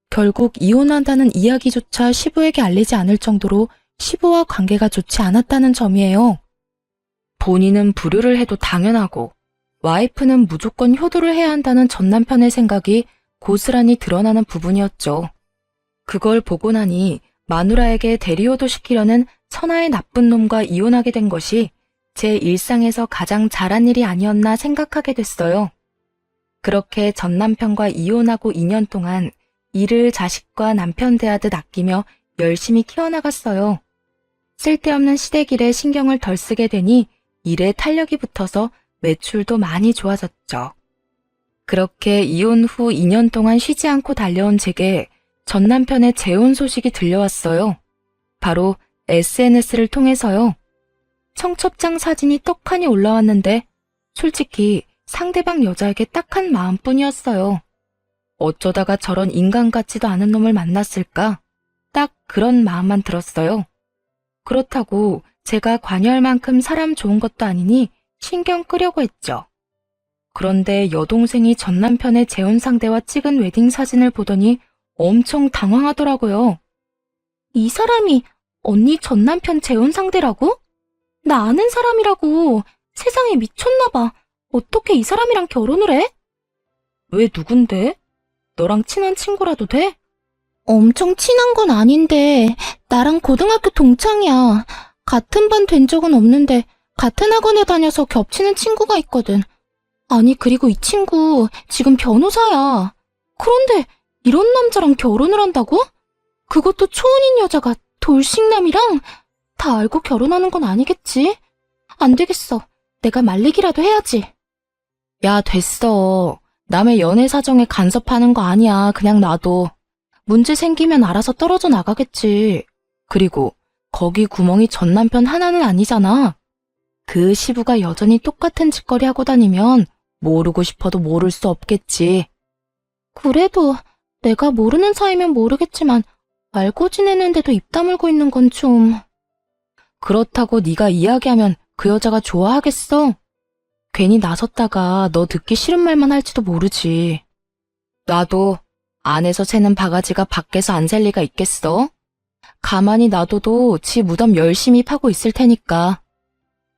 결국 이혼한다는 이야기조차 시부에게 알리지 않을 정도로 시부와 관계가 좋지 않았다는 점이에요. 본인은 불효를 해도 당연하고 와이프는 무조건 효도를 해야 한다는 전 남편의 생각이 고스란히 드러나는 부분이었죠. 그걸 보고 나니 마누라에게 대리효도 시키려는 천하의 나쁜 놈과 이혼하게 된 것이 제 일상에서 가장 잘한 일이 아니었나 생각하게 됐어요. 그렇게 전 남편과 이혼하고 2년 동안 일을 자식과 남편 대하듯 아끼며 열심히 키워나갔어요. 쓸데없는 시댁일에 신경을 덜 쓰게 되니 일에 탄력이 붙어서 매출도 많이 좋아졌죠. 그렇게 이혼 후 2년 동안 쉬지 않고 달려온 제게 전 남편의 재혼 소식이 들려왔어요. 바로 SNS를 통해서요. 청첩장 사진이 떡하니 올라왔는데 솔직히 상대방 여자에게 딱한 마음뿐이었어요. 어쩌다가 저런 인간 같지도 않은 놈을 만났을까? 딱 그런 마음만 들었어요. 그렇다고 제가 관여할 만큼 사람 좋은 것도 아니니 신경 끄려고 했죠. 그런데 여동생이 전 남편의 재혼 상대와 찍은 웨딩 사진을 보더니 엄청 당황하더라고요. 이 사람이 언니 전 남편 재혼 상대라고? 나 아는 사람이라고. 세상에 미쳤나 봐. 어떻게 이 사람이랑 결혼을 해? 왜 누군데? 너랑 친한 친구라도 돼? 엄청 친한 건 아닌데 나랑 고등학교 동창이야. 같은 반 된 적은 없는데 같은 학원에 다녀서 겹치는 친구가 있거든. 아니 그리고 이 친구 지금 변호사야. 그런데 이런 남자랑 결혼을 한다고? 그것도 초혼인 여자가 돌싱남이랑? 다 알고 결혼하는 건 아니겠지? 안 되겠어. 내가 말리기라도 해야지. 야, 됐어. 남의 연애 사정에 간섭하는 거 아니야. 그냥 놔둬. 문제 생기면 알아서 떨어져 나가겠지. 그리고 거기 구멍이 전 남편 하나는 아니잖아. 그 시부가 여전히 똑같은 짓거리 하고 다니면 모르고 싶어도 모를 수 없겠지. 그래도 내가 모르는 사이면 모르겠지만 알고 지내는데도 입 다물고 있는 건 좀... 그렇다고 네가 이야기하면 그 여자가 좋아하겠어? 괜히 나섰다가 너 듣기 싫은 말만 할지도 모르지. 나도 안에서 새는 바가지가 밖에서 안 셀 리가 있겠어? 가만히 놔둬도 지 무덤 열심히 파고 있을 테니까.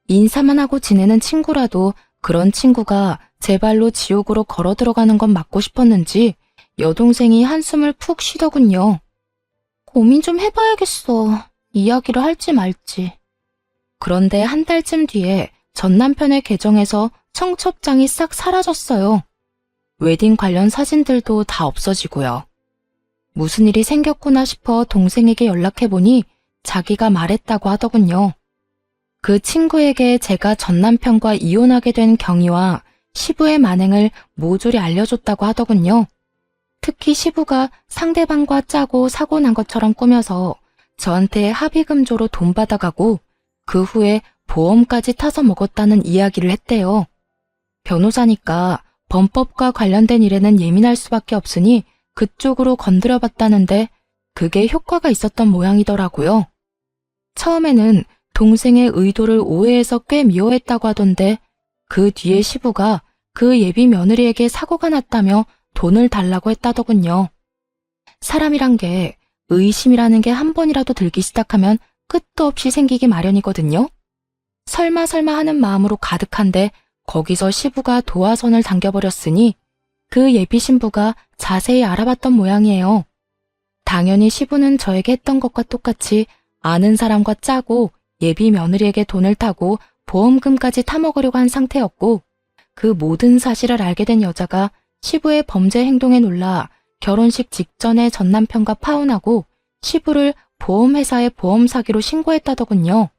인사만 하고 지내는 친구라도 그런 친구가 제 발로 지옥으로 걸어 들어가는 건 막고 싶었는지 여동생이 한숨을 푹 쉬더군요. 고민 좀 해봐야겠어. 이야기를 할지 말지. 그런데 한 달쯤 뒤에 전 남편의 계정에서 청첩장이 싹 사라졌어요. 웨딩 관련 사진들도 다 없어지고요. 무슨 일이 생겼구나 싶어 동생에게 연락해보니 자기가 말했다고 하더군요. 그 친구에게 제가 전 남편과 이혼하게 된 경위와 시부의 만행을 모조리 알려줬다고 하더군요. 특히 시부가 상대방과 짜고 사고 난 것처럼 꾸며서 저한테 합의금조로 돈 받아가고 그 후에 보험까지 타서 먹었다는 이야기를 했대요. 변호사니까 범법과 관련된 일에는 예민할 수밖에 없으니 그쪽으로 건드려봤다는데 그게 효과가 있었던 모양이더라고요. 처음에는 동생의 의도를 오해해서 꽤 미워했다고 하던데 그 뒤에 시부가 그 예비 며느리에게 사고가 났다며 돈을 달라고 했다더군요. 사람이란 게 의심이라는 게 한 번이라도 들기 시작하면 끝도 없이 생기기 마련이거든요. 설마 하는 마음으로 가득한데 거기서 시부가 도화선을 당겨버렸으니 그 예비 신부가 자세히 알아봤던 모양이에요. 당연히 시부는 저에게 했던 것과 똑같이 아는 사람과 짜고 예비 며느리에게 돈을 타고 보험금까지 타먹으려고 한 상태였고 그 모든 사실을 알게 된 여자가 시부의 범죄 행동에 놀라 결혼식 직전에 전 남편과 파혼하고 시부를 보험회사에 보험 사기로 신고했다더군요.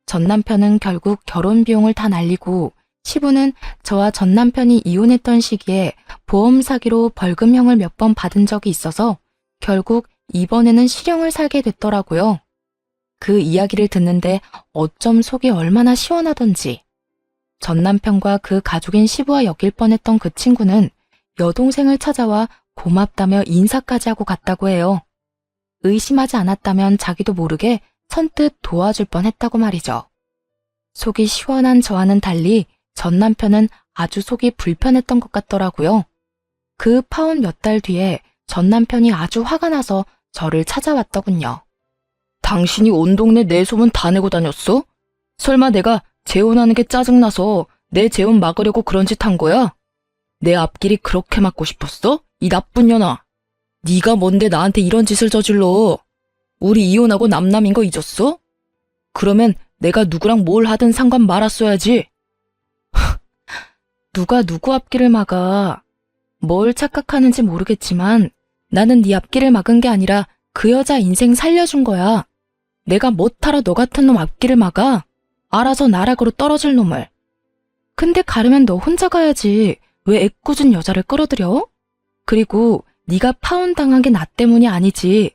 전 남편은 결국 결혼 비용을 다 날리고 시부는 저와 전 남편이 이혼했던 시기에 보험 사기로 벌금형을 몇 번 받은 적이 있어서 결국 이번에는 실형을 살게 됐더라고요. 그 이야기를 듣는데 어쩜 속이 얼마나 시원하던지. 전 남편과 그 가족인 시부와 엮일 뻔했던 그 친구는 여동생을 찾아와 고맙다며 인사까지 하고 갔다고 해요. 의심하지 않았다면 자기도 모르게 선뜻 도와줄 뻔했다고 말이죠. 속이 시원한 저와는 달리 전 남편은 아주 속이 불편했던 것 같더라고요. 그 파혼 몇 달 뒤에 전 남편이 아주 화가 나서 저를 찾아왔더군요. 당신이 온 동네 내 소문 다 내고 다녔어? 설마 내가 재혼하는 게 짜증나서 내 재혼 막으려고 그런 짓 한 거야? 내 앞길이 그렇게 막고 싶었어? 이 나쁜 년아. 네가 뭔데 나한테 이런 짓을 저질러? 우리 이혼하고 남남인 거 잊었어? 그러면 내가 누구랑 뭘 하든 상관 말았어야지. 누가 누구 앞길을 막아. 뭘 착각하는지 모르겠지만 나는 네 앞길을 막은 게 아니라 그 여자 인생 살려준 거야. 내가 못하러 너 같은 놈 앞길을 막아. 알아서 나락으로 떨어질 놈을. 근데 가려면 너 혼자 가야지. 왜 애꿎은 여자를 끌어들여? 그리고 네가 파혼당한 게 나 때문이 아니지.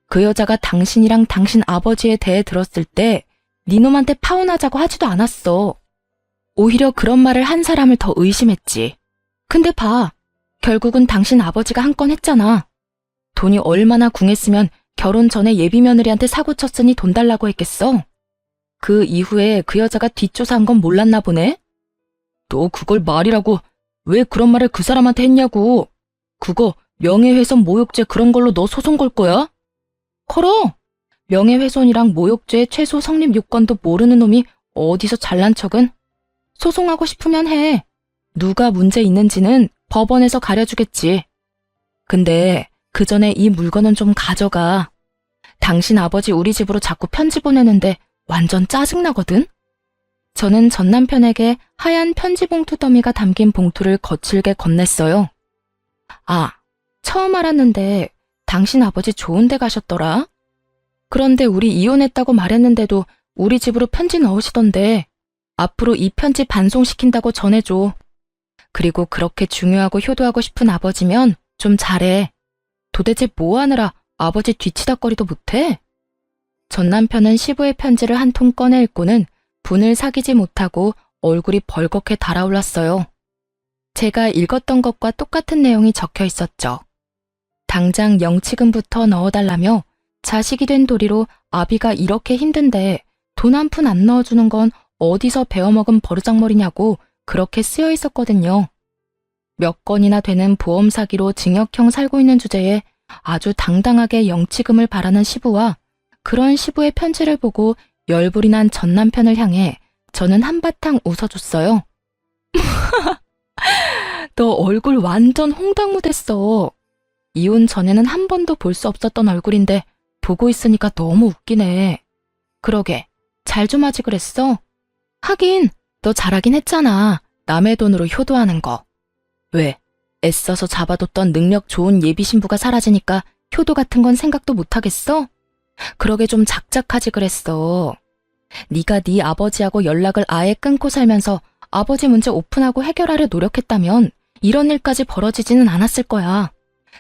그 여자가 당신이랑 당신 아버지에 대해 들었을 때 네 놈한테 파혼하자고 하지도 않았어. 오히려 그런 말을 한 사람을 더 의심했지. 근데 봐. 결국은 당신 아버지가 한 건 했잖아. 돈이 얼마나 궁했으면 결혼 전에 예비 며느리한테 사고 쳤으니 돈 달라고 했겠어. 그 이후에 그 여자가 뒷조사한 건 몰랐나 보네? 너 그걸 말이라고 왜 그런 말을 그 사람한테 했냐고. 그거 명예훼손 모욕죄 그런 걸로 너 소송 걸 거야? 걸어! 명예훼손이랑 모욕죄 최소 성립 요건도 모르는 놈이 어디서 잘난 척은? 소송하고 싶으면 해. 누가 문제 있는지는 법원에서 가려주겠지. 근데 그 전에 이 물건은 좀 가져가. 당신 아버지 우리 집으로 자꾸 편지 보내는데 완전 짜증나거든? 저는 전 남편에게 하얀 편지 봉투 더미가 담긴 봉투를 거칠게 건넸어요. 아, 처음 알았는데 당신 아버지 좋은 데 가셨더라? 그런데 우리 이혼했다고 말했는데도 우리 집으로 편지 넣으시던데 앞으로 이 편지 반송시킨다고 전해줘. 그리고 그렇게 중요하고 효도하고 싶은 아버지면 좀 잘해. 도대체 뭐 하느라 아버지 뒤치다거리도 못해? 전 남편은 시부의 편지를 한 통 꺼내 읽고는 분을 사귀지 못하고 얼굴이 벌겋게 달아올랐어요. 제가 읽었던 것과 똑같은 내용이 적혀 있었죠. 당장 영치금부터 넣어달라며 자식이 된 도리로 아비가 이렇게 힘든데 돈 한 푼 안 넣어주는 건 어디서 배워먹은 버르장머리냐고 그렇게 쓰여 있었거든요. 몇 건이나 되는 보험 사기로 징역형 살고 있는 주제에 아주 당당하게 영치금을 바라는 시부와 그런 시부의 편지를 보고 열불이 난 전 남편을 향해 저는 한바탕 웃어줬어요. 너 얼굴 완전 홍당무 됐어. 이혼 전에는 한 번도 볼 수 없었던 얼굴인데 보고 있으니까 너무 웃기네. 그러게, 잘 좀 하지 그랬어? 하긴, 너 잘하긴 했잖아. 남의 돈으로 효도하는 거. 왜? 애써서 잡아뒀던 능력 좋은 예비 신부가 사라지니까 효도 같은 건 생각도 못하겠어? 그러게 좀 작작하지 그랬어. 네가 네 아버지하고 연락을 아예 끊고 살면서 아버지 문제 오픈하고 해결하려 노력했다면 이런 일까지 벌어지지는 않았을 거야.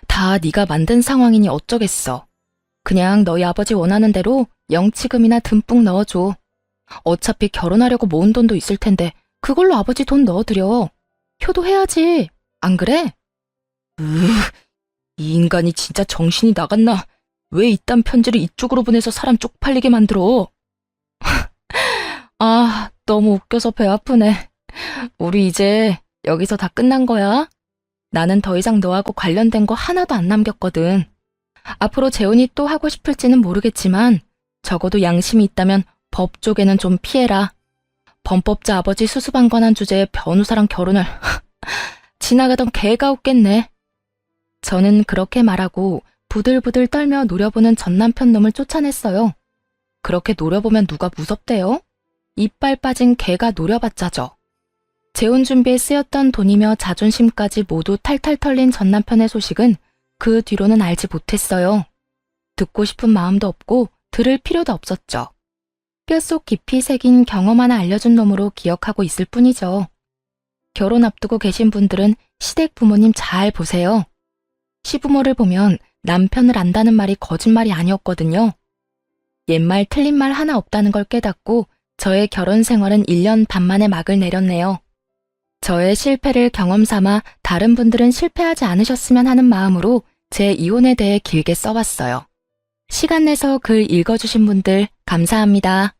다 네가 만든 상황이니 어쩌겠어. 그냥 너희 아버지 원하는 대로 영치금이나 듬뿍 넣어줘. 어차피 결혼하려고 모은 돈도 있을 텐데 그걸로 아버지 돈 넣어드려. 효도해야지. 안 그래? 이 인간이 진짜 정신이 나갔나? 왜 이딴 편지를 이쪽으로 보내서 사람 쪽팔리게 만들어? 아, 너무 웃겨서 배 아프네. 우리 이제 여기서 다 끝난 거야? 나는 더 이상 너하고 관련된 거 하나도 안 남겼거든. 앞으로 재혼이 또 하고 싶을지는 모르겠지만 적어도 양심이 있다면 법 쪽에는 좀 피해라. 범법자 아버지 수수방 관한 주제에 변호사랑 결혼을 지나가던 개가 웃겠네. 저는 그렇게 말하고 부들부들 떨며 노려보는 전남편 놈을 쫓아냈어요. 그렇게 노려보면 누가 무섭대요? 이빨 빠진 개가 노려봤자죠. 재혼 준비에 쓰였던 돈이며 자존심까지 모두 탈탈 털린 전남편의 소식은 그 뒤로는 알지 못했어요. 듣고 싶은 마음도 없고 들을 필요도 없었죠. 뼛속 깊이 새긴 경험 하나 알려준 놈으로 기억하고 있을 뿐이죠. 결혼 앞두고 계신 분들은 시댁 부모님 잘 보세요. 시부모를 보면 남편을 안다는 말이 거짓말이 아니었거든요. 옛말 틀린 말 하나 없다는 걸 깨닫고 저의 결혼 생활은 1년 반 만에 막을 내렸네요. 저의 실패를 경험 삼아 다른 분들은 실패하지 않으셨으면 하는 마음으로 제 이혼에 대해 길게 써봤어요. 시간 내서 글 읽어주신 분들 감사합니다.